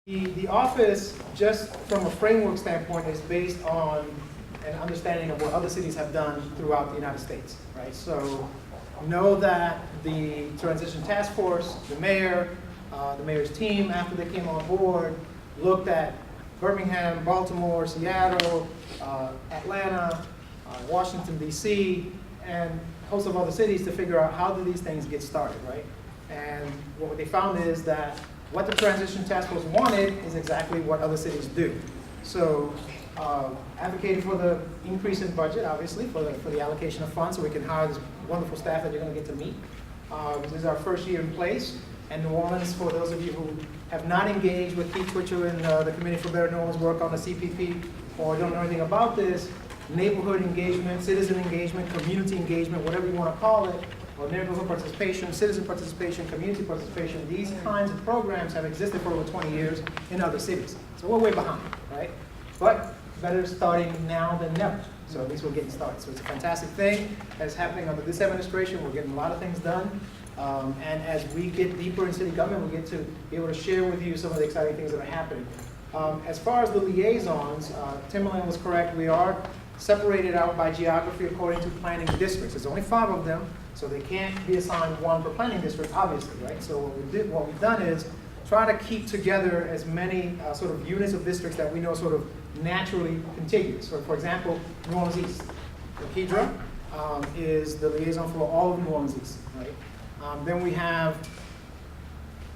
The office, just from a framework standpoint, is based on an understanding of what other cities have done throughout the United States, right? So know that the transition task force, the mayor's team, after they came on board, looked at Birmingham, Baltimore, Seattle, Atlanta, Washington, D.C., and a host of other cities to figure out how do these things get started, right? And what they found is that what the transition task force wanted is exactly what other cities do. So advocating for the increase in budget, obviously, for the allocation of funds so we can hire this wonderful staff that you're going to get to meet. This is our first year in place. And New Orleans, for those of you who have not engaged with Keith Twitcher and the Committee for Better New Orleans work on the CPP or don't know anything about this, neighborhood engagement, citizen engagement, community engagement, whatever you want to call it, or neighborhood participation, citizen participation, community participation, these kinds of programs have existed for over 20 years in other cities. So we're way behind, right? But better starting now than never. So at least we're getting started. So it's a fantastic thing that's happening under this administration. We're getting a lot of things done. And as we get deeper in city government, we get to be able to share with you some of the exciting things that are happening. As far as the liaisons, Timberland was correct. We are separated out by geography according to planning districts. There's only 5 of them, so they can't be assigned one per planning district, obviously, right? So what we've done is try to keep together as many sort of units of districts that we know sort of naturally contiguous. So for example, New Orleans East. Kedra is the liaison for all of New Orleans East, right? Then we have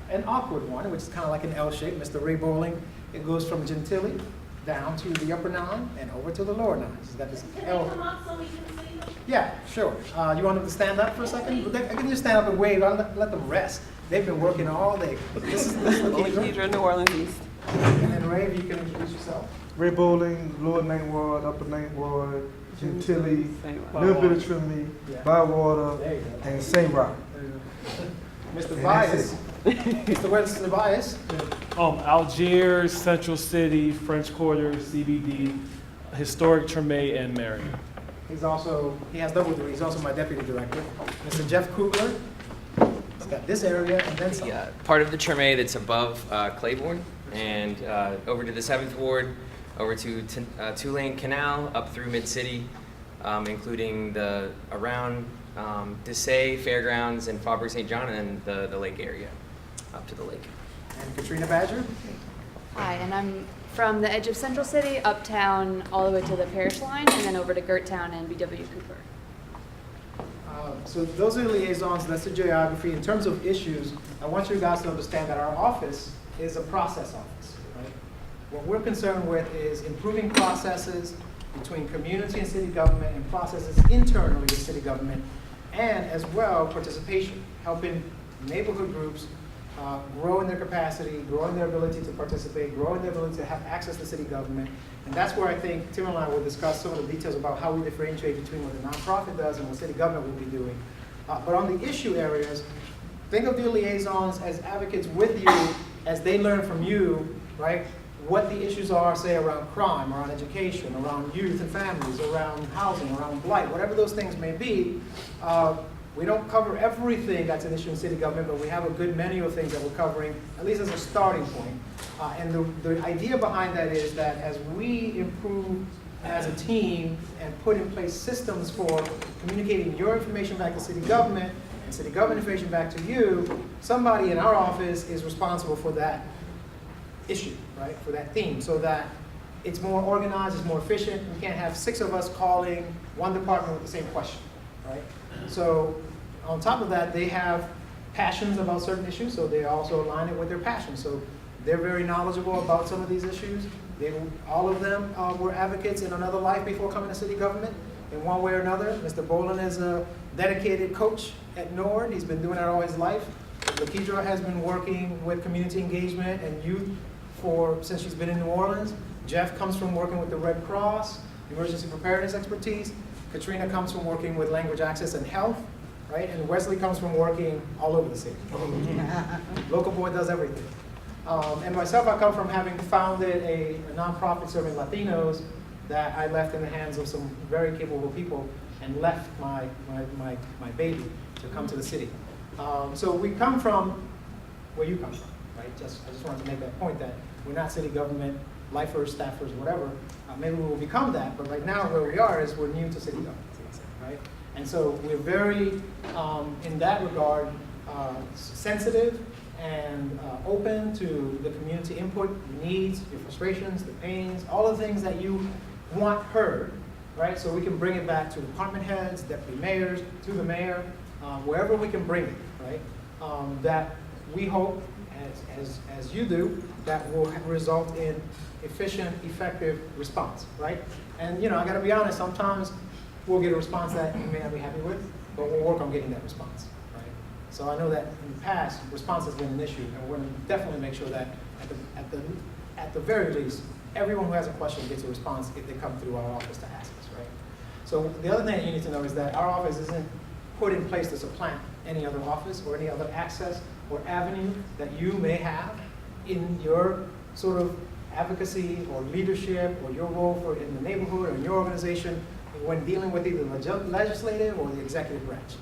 an awkward one, which is kind of like an L shape, Mr. Ray Bowling. It goes from Gentilly down to the upper Nine and over to the lower Nine. So that is L. Come up so we can see them? Yeah, sure. You want them to stand up for a second? I can just stand up and wave. I'll let them rest. They've been working all day. This is Kedra, New Orleans East. And then Ray, if you can introduce yourself. Ray Bowling, Lower Ninth Ward, Upper Ninth Ward, Gentilly, Same a little bit of Trinity, Bywater, There you go. and St. Rock. Mr. Bias. Mr. Where's the Bias? Algiers, Central City, French Quarter, CBD, Historic Treme, and Marion. He has double duty. He's also my deputy director. Mr. Jeff Kugler. He's got this area and then some. Yeah, part of the Treme that's above Claiborne and over to the 7th Ward, over to Tulane Canal, up through Mid-City, including the around Desailles, Fairgrounds, and Faubourg St. John, and then the lake area, up to the lake. And Katrina Badger. Hi, and I'm from the edge of Central City, uptown, all the way to the Parish line, and then over to Gerttown and BW Cooper. So those are the liaisons, that's the geography. In terms of issues, I want you guys to understand that our office is a process office, right? What we're concerned with is improving processes between community and city government and processes internally with city government, and as well participation, helping neighborhood groups grow in their capacity, grow in their ability to participate, grow in their ability to have access to city government. And that's where I think Tim and I will discuss some of the details about how we differentiate between what the nonprofit does and what city government will be doing. But on the issue areas, think of the liaisons as advocates with you as they learn from you, right? What the issues are, say, around crime, around education, around youth and families, around housing, around blight, whatever those things may be. We don't cover everything that's an issue in city government, but we have a good menu of things that we're covering, at least as a starting point. And the idea behind that is that as we improve as a team and put in place systems for communicating your information back to city government and city government information back to you, somebody in our office is responsible for that issue, right, for that theme, so that it's more organized, it's more efficient. We can't have 6 of us calling one department with the same question, right? So on top of that, they have passions about certain issues, so they also align it with their passions. So they're very knowledgeable about some of these issues. All of them were advocates in another life before coming to city government in one way or another. Mr. Boland is a dedicated coach at NORD. He's been doing that all his life. Lakedra has been working with community engagement and youth since she's been in New Orleans. Jeff comes from working with the Red Cross, emergency preparedness expertise. Katrina comes from working with language access and health, right? And Wesley comes from working all over the city. Local boy does everything. And myself, I come from having founded a nonprofit serving Latinos that I left in the hands of some very capable people and left my baby to come to the city. So we come from where you come from, right? I just wanted to make that point that We're not city government, lifers, staffers, whatever. Maybe we will become that, but right now where we are is we're new to city government, right? And so we're very, in that regard, sensitive and open to the community input, your needs, your frustrations, the pains, all the things that you want heard, right? So we can bring it back to department heads, deputy mayors, to the mayor, wherever we can bring it, right? That we hope, as you do, that will result in efficient, effective response, right? And you know, I gotta be honest, sometimes we'll get a response that you may not be happy with, but we'll work on getting that response, right? So I know that in the past, response has been an issue, and we're gonna definitely make sure that at the very least, everyone who has a question gets a response if they come through our office to ask us, right? So the other thing that you need to know is that our office isn't put in place to supplant any other office or any other access or avenue that you may have in your sort of advocacy or leadership or your role in the neighborhood or in your organization when dealing with either the legislative or the executive branch.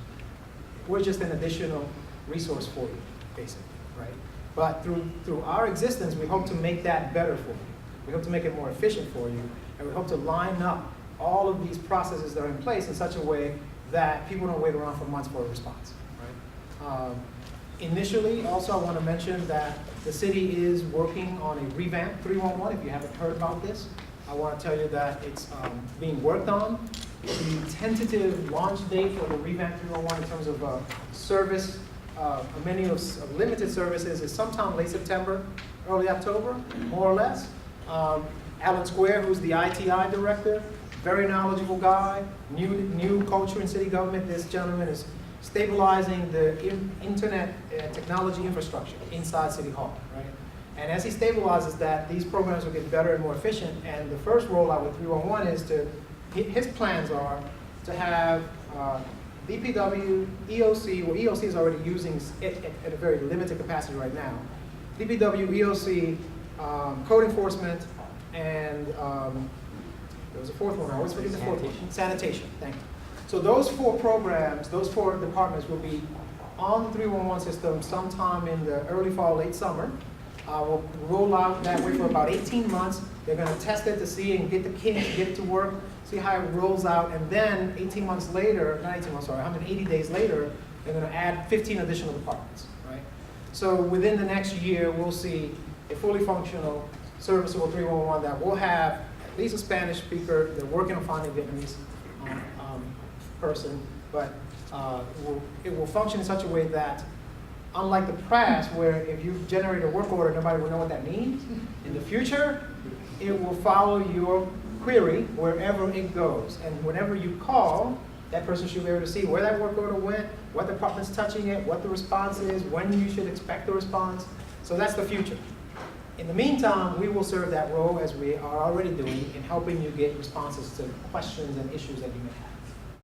We're just an additional resource for you, basically, right? But through our existence, we hope to make that better for you. We hope to make it more efficient for you, and we hope to line up all of these processes that are in place in such a way that people don't wait around for months for a response, right? Initially, also, I want to mention that the city is working on a revamp 311. If you haven't heard about this, I want to tell you that it's being worked on. The tentative launch date for the revamp 311 in terms of service, many of limited services, is sometime late September, early October, more or less. Alan Square, who's the ITI director, very knowledgeable guy, new culture in city government. This gentleman is stabilizing the internet technology infrastructure inside City Hall, right? And as he stabilizes that, these programs will get better and more efficient. And the first rollout with 311 is his plans are to have DPW, EOC, well, EOC is already using it at a very limited capacity right now. DPW, EOC, code enforcement, and there was a fourth one. I always forget the fourth one. Sanitation. Thank you. So those four programs, those four departments will be on the 311 system sometime in the early fall, late summer. We'll roll out that way for about 18 months. They're going to test it to see and get the kinks, get it to work, see how it rolls out, and then 18 months later, not 18 months, sorry, 180 days later, they're going to add 15 additional departments, right? So within the next year, we'll see a fully functional, serviceable 311 that will have at least a Spanish speaker. They're working on finding Vietnamese person, but it will function in such a way that, unlike the past, where if you generate a work order, nobody will know what that means, in the future, it will follow your query wherever it goes. And whenever you call, that person should be able to see where that work order went, what department's touching it, what the response is, when you should expect the response. So that's the future. In the meantime, we will serve that role, as we are already doing, in helping you get responses to questions and issues that you may have.